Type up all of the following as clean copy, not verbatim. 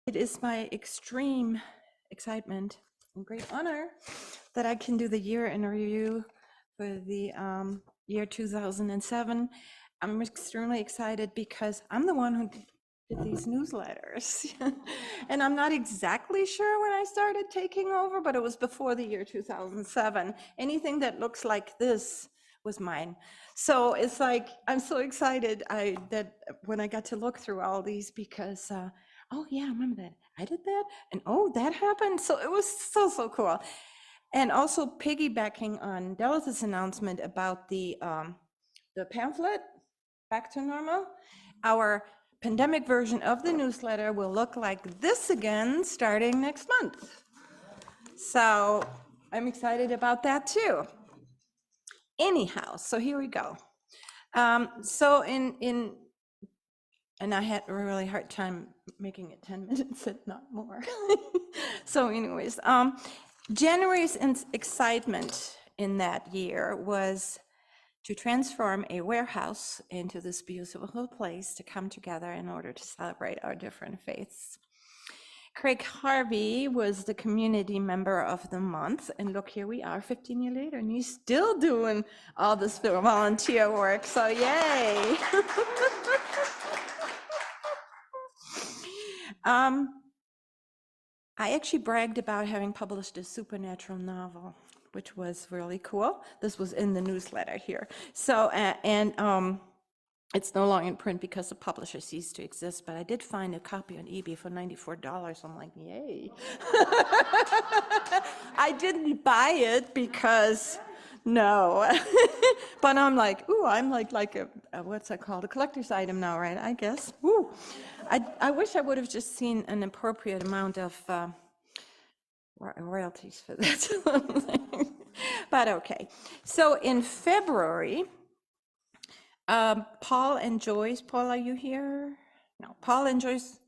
It is my extreme excitement and great honor that I can do the year in review for the year 2007. I'm extremely excited because I'm the one who did these newsletters. And I'm not exactly sure when I started taking over, but it was before the year 2007. Anything that looks like this was mine. So it's like, I'm so excited that when I got to look through all these because oh yeah, I remember that. I did that, and oh, that happened. So it was so cool. And also piggybacking on Dallas's announcement about the pamphlet, Back to Normal, our pandemic version of the newsletter will look like this again starting next month. So I'm excited about that too. Anyhow, so here we go. So and I had a really hard time making it 10 minutes, if not more. So anyways, January's excitement in that year was to transform a warehouse into this beautiful place to come together in order to celebrate our different faiths. Craig Harvey was the community member of the month, and look, here we are 15 years later, and he's still doing all this volunteer work, so yay. I actually bragged about having published a supernatural novel, which was really cool. This was in the newsletter here. So, it's no longer in print because the publisher ceased to exist, but I did find a copy on eBay for $94. I'm like, yay. I didn't buy it because, no. But I'm like, ooh, I'm like a what's that called? A collector's item now, right? I guess. Ooh. I wish I would have just seen an appropriate amount of royalties for that. But okay. So in February, Paul and Joyce, Paul, are you here? No, Paul and Joyce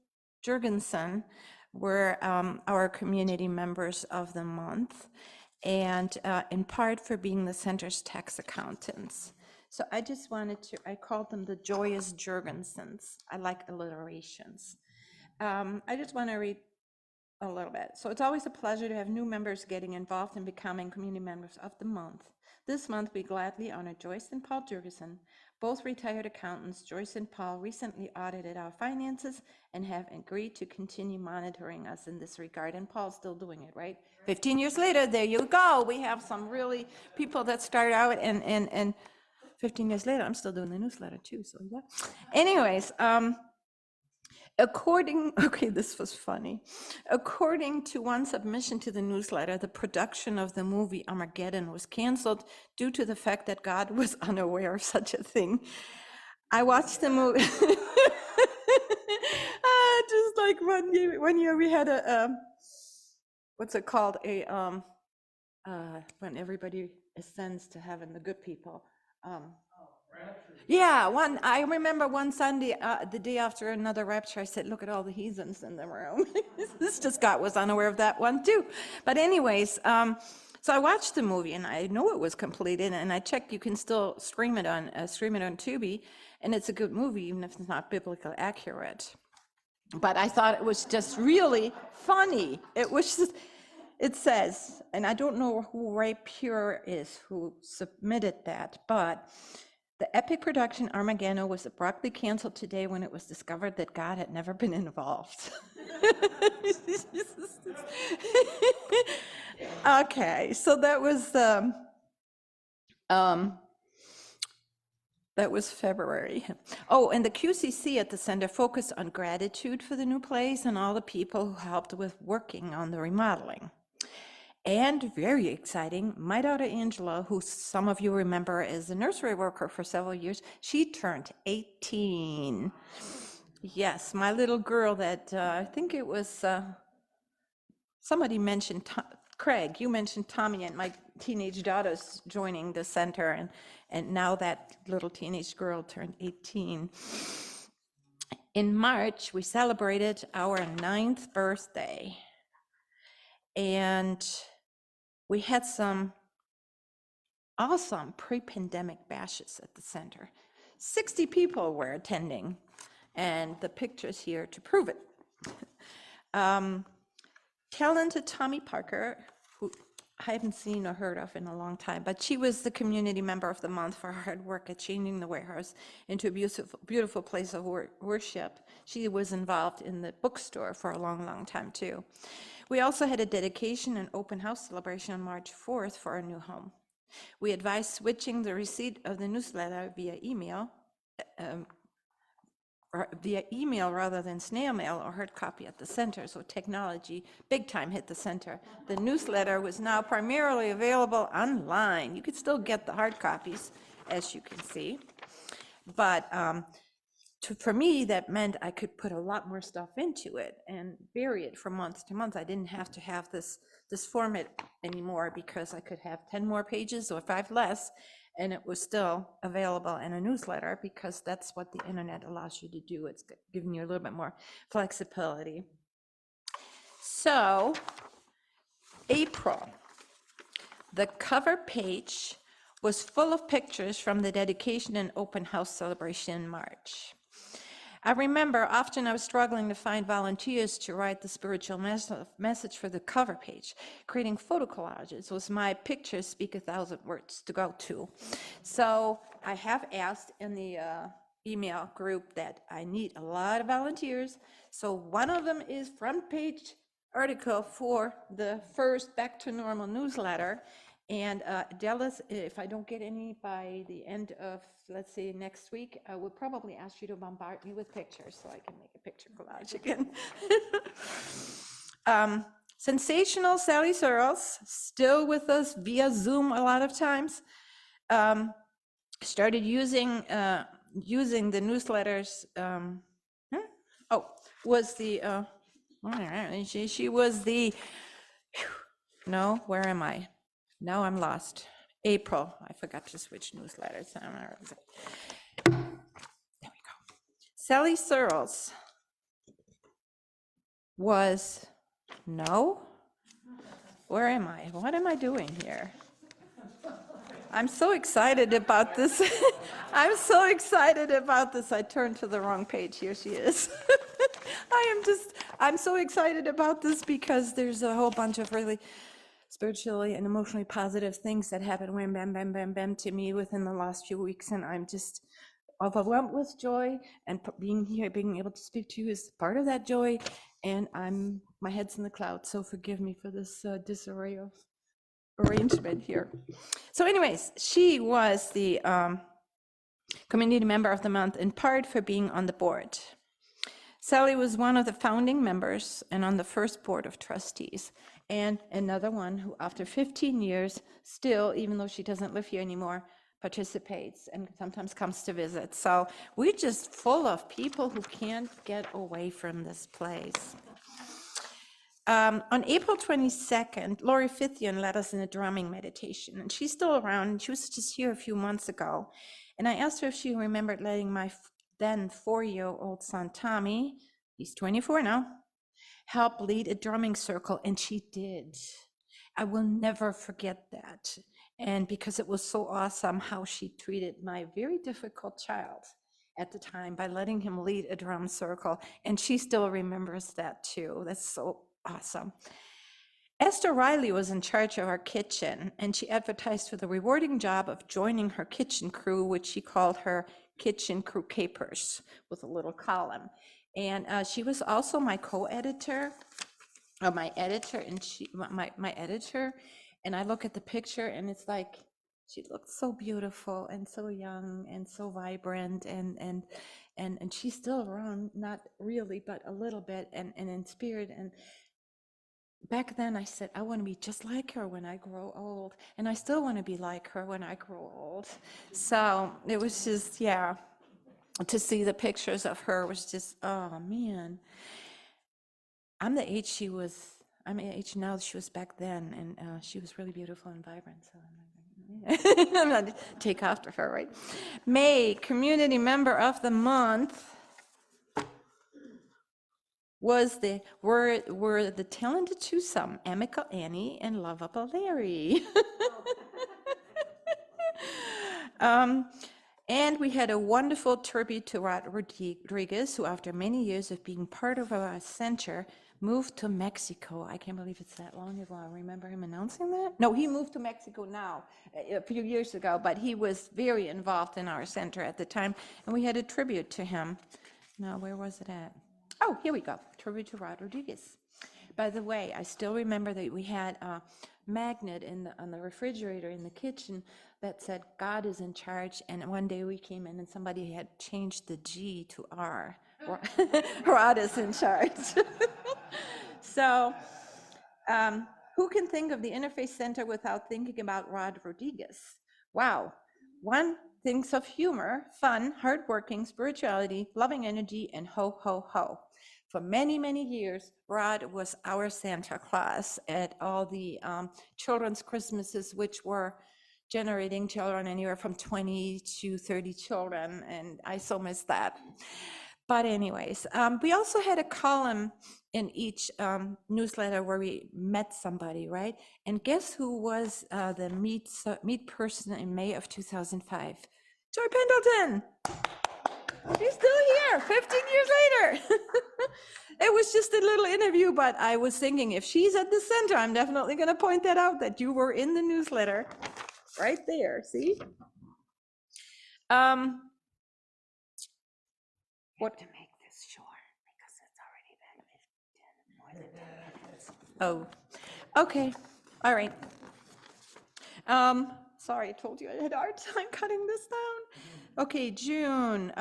Jurgensen were our community members of the month, and in part for being the center's tax accountants. So I just wanted to, I called them the Joyous Jurgensens. I like alliterations. I just want to read a little bit. So it's always a pleasure to have new members getting involved in becoming community members of the month. This month, we gladly honor Joyce and Paul Jurgensen, both retired accountants. Joyce and Paul recently audited our finances and have agreed to continue monitoring us in this regard. And Paul's still doing it, right? 15 years later, there you go. We have some really people that start out and 15 years later, I'm still doing the newsletter too, so yeah. Anyways, okay, this was funny. According to one submission to the newsletter, the production of the movie Armageddon was canceled due to the fact that God was unaware of such a thing. I watched the movie. Just like one year we had a, what's it called? When everybody ascends to heaven, the good people. Yeah, I remember one Sunday, the day after another rapture, I said, look at all the heathens in the room. This just God was unaware of that one too. But anyways, so I watched the movie and I know it was completed, and I checked, you can still stream it on Tubi, and it's a good movie, even if it's not biblically accurate. But I thought it was just really funny. It was just, it says, and I don't know who Ray Pure is who submitted that, but the epic production Armageddon was abruptly canceled today when it was discovered that God had never been involved. Okay, so that was February. Oh, and the QCC at the center focused on gratitude for the new place and all the people who helped with working on the remodeling. And very exciting, my daughter Angela, who some of you remember as a nursery worker for several years, she turned 18. Yes, my little girl that I think it was, somebody mentioned, Craig, you mentioned Tommy, and my teenage daughter's joining the center, and now that little teenage girl turned 18. In March, we celebrated our 9th birthday. And we had some awesome pre-pandemic bashes at the center. 60 people were attending, and the pictures here to prove it. Talented Tommy Parker, who I haven't seen or heard of in a long time, but she was the community member of the month for her hard work at changing the warehouse into a beautiful, beautiful place of worship. She was involved in the bookstore for a long, long time too. We also had a dedication and open house celebration on March 4th for our new home. We advised switching the receipt of the newsletter via email rather than snail mail or hard copy at the center. So technology big time hit the center. The newsletter was now primarily available online. You could still get the hard copies, as you can see. But for me, that meant I could put a lot more stuff into it and vary it from month to month. I didn't have to have this format anymore because I could have 10 more pages or 5 less, and it was still available in a newsletter because that's what the internet allows you to do. It's giving you a little bit more flexibility. So, April, the cover page was full of pictures from the dedication and open house celebration in March. I remember often I was struggling to find volunteers to write the spiritual message for the cover page. Creating photo collages was my pictures speak 1,000 words to go to. So I have asked in the email group that I need a lot of volunteers. So one of them is front page article for the first Back to Normal newsletter. And Dallas, if I don't get any by the end of, let's say, next week, I would probably ask you to bombard me with pictures so I can make a picture collage again. Sensational Sally Searles, still with us via Zoom a lot of times, started using the newsletters. Was the, she was the, no, where am I? Now I'm lost. April, I forgot to switch newsletters. There we go. Sally Searles was, no, where am I? What am I doing here? I'm so excited about this. I'm so excited about this. I turned to the wrong page. Here she is. I'm so excited about this because there's a whole bunch of really spiritually and emotionally positive things that happened wham, bam, bam, bam, bam to me within the last few weeks. And I'm just overwhelmed with joy, and being here, being able to speak to you is part of that joy. And my head's in the clouds. So forgive me for this disarray of arrangement here. So anyways, she was the community member of the month in part for being on the board. Sally was one of the founding members and on the first board of trustees, and another one who after 15 years still, even though she doesn't live here anymore, participates and sometimes comes to visit. So we're just full of people who can't get away from this place. On April 22nd, Lori Fithian led us in a drumming meditation, and she's still around. She was just here a few months ago, and I asked her if she remembered letting my then 4-year-old son Tommy, he's 24 now, help lead a drumming circle, and she did. I will never forget that, and because it was so awesome how she treated my very difficult child at the time by letting him lead a drum circle, and she still remembers that too. That's so awesome. Esther Riley was in charge of our kitchen, and she advertised for the rewarding job of joining her kitchen crew, which she called her Kitchen Crew Capers, with a little column. And she was also my co-editor, or my editor, and my editor. And I look at the picture, and it's like she looked so beautiful and so young and so vibrant, and she's still around, not really, but a little bit, and in spirit. And back then I said, I want to be just like her when I grow old, and I still want to be like her when I grow old. So it was just, yeah, to see the pictures of her was just, oh man. I'm the age she was, I'm the age now she was back then, and she was really beautiful and vibrant. So I'm not take after her, right? May, community member of the month, were the talented twosome, Amica Annie and Lovable Larry. And we had a wonderful tribute to Rod Rodriguez, who after many years of being part of our center, moved to Mexico. I can't believe it's that long ago. I remember him announcing that. No, he moved to Mexico now, a few years ago, but he was very involved in our center at the time, and we had a tribute to him. Now, where was it at? Oh, here we go, tribute to Rod Rodriguez. By the way, I still remember that we had a magnet on the refrigerator in the kitchen that said, God is in charge, and one day we came in and somebody had changed the G to R. Rod is in charge. So who can think of the Interfaith Center without thinking about Rod Rodriguez? Wow. One thinks of humor, fun, hardworking, spirituality, loving energy, and ho, ho, ho. For many, many years, Rod was our Santa Claus at all the children's Christmases, which were generating children anywhere from 20 to 30 children, and I so miss that. But anyways, we also had a column in each newsletter where we met somebody, right? And guess who was the meet person in May of 2005? Joy Pendleton. She's still here, 15 years later. It was just a little interview, but I was thinking if she's at the center, I'm definitely going to point that out, that you were in the newsletter right there, see? What to make this short, because it's already been more than 10 minutes. Oh, okay, all right. Sorry, I told you I had a hard time cutting this down. Okay, June.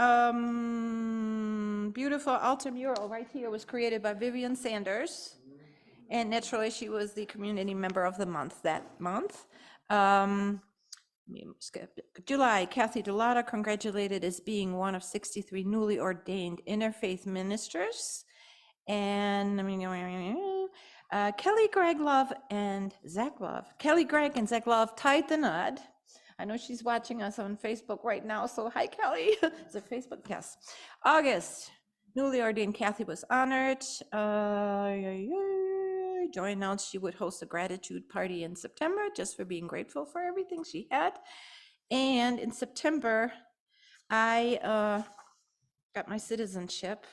Beautiful altar mural right here was created by Vivian Sanders. And naturally, she was the community member of the month that month. July, Kathy Delata congratulated as being one of 63 newly ordained interfaith ministers. And Kelly, Greg Love, and Zach Love. Kelly, Greg, and Zach Love tied the knot. I know she's watching us on Facebook right now, so hi, Kelly. It's a Facebook, yes. August, newly ordained Kathy was honored. Joy announced she would host a gratitude party in September just for being grateful for everything she had. And in September, I got my citizenship.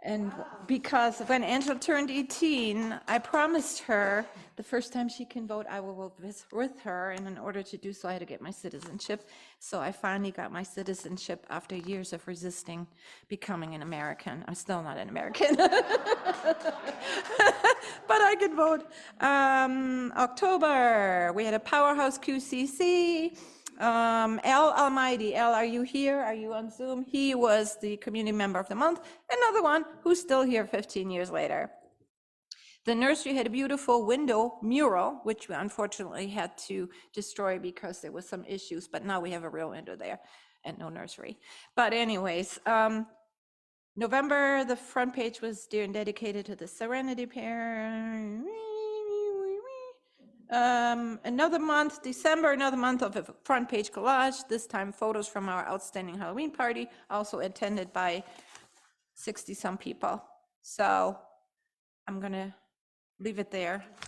And because when Angela turned 18, I promised her the first time she can vote, I will vote with her. And in order to do so, I had to get my citizenship. So I finally got my citizenship after years of resisting becoming an American. I'm still not an American, but I could vote. October, we had a powerhouse QCC. Al Almighty, Al, are you here? Are you on Zoom? He was the community member of the month. Another one who's still here 15 years later. The nursery had a beautiful window mural, which we unfortunately had to destroy because there was some issues, but now we have a real window there and no nursery. But anyways, November, the front page was dear and dedicated to the Serenity Pair. Another month, December, another month of a front page collage, this time photos from our outstanding Halloween party, also attended by 60 some people. So I'm gonna leave it there.